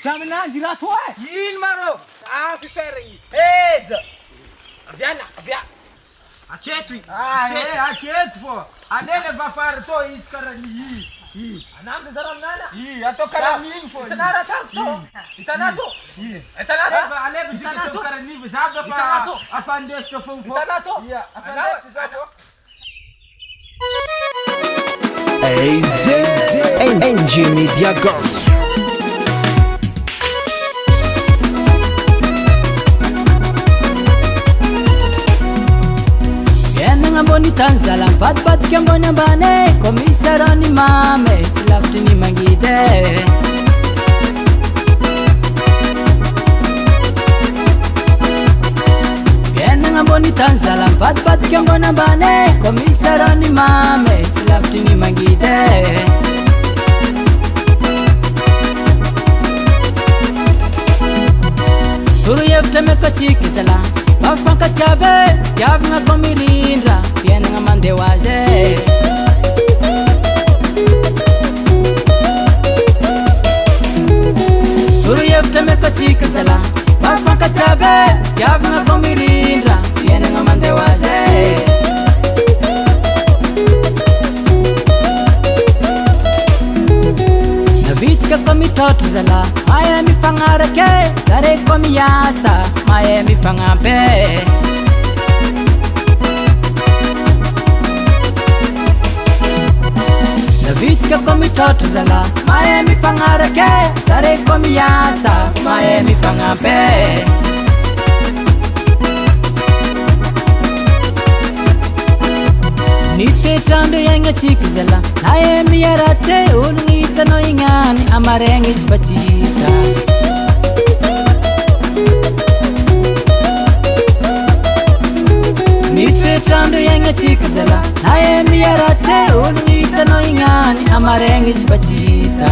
Saminandy raha toa e. Ino marô? Fiferigny. Eza! Aviana, avia. Aketo i. Aketo fô! Alele vafara tô izy karan'igny. Anamdy zara aminana. Atao karan'igny fô. Hitanao raha tsara to. Hitanao to. Hitanao to. Aleba zika atao karan'igny za Hitanao to. afandesitra fô. Hitanao to. Afandesitra za fô. NG Media Group. Amboni tanzala pat kamboni ambane komisarani mame silafti ni mangide Biena amboni tanzala pat kamboni ambane komisarani mame silafti ni mangide Turu yefte meko chikizala Bafanka chave, yavna komirindra Biena nga mande waze Turu yefte meko chikizala Bafanka chave, yavna komirindra Biena nga mande waze Navitsika komitoto zala Maya mifangarake Zare komiyasa Maya mifangampe Navitsika komitoto zala Maya mifangarake Zare komiyasa Maya mifangampe Nitetrando yenga chikizala Naye miyarate ulungita no ingani Amarengi chipachita Nitetrando yenga chikizala Naye miyarate ulungita no ingani Amarengi chipachita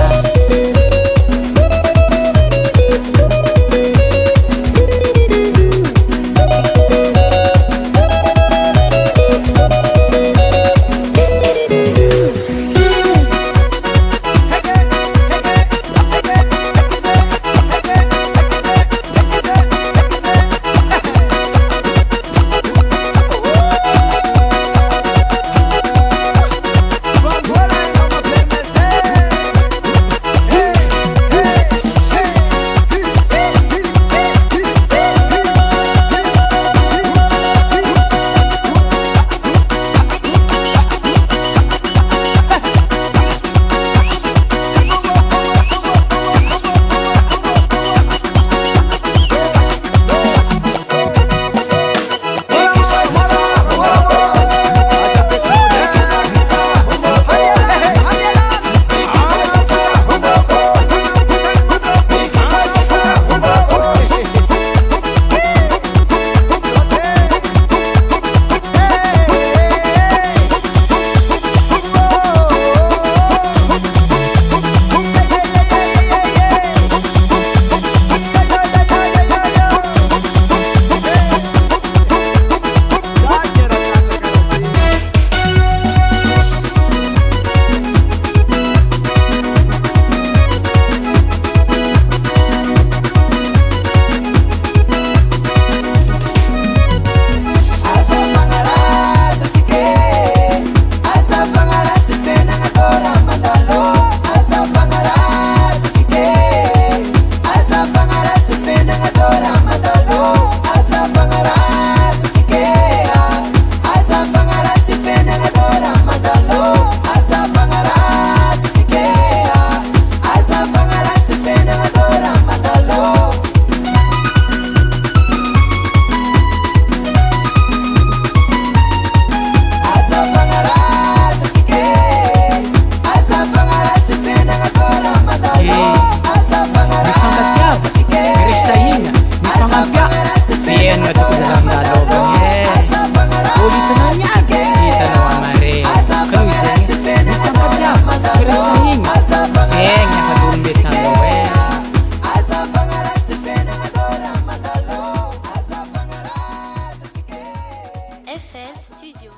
FL Studio.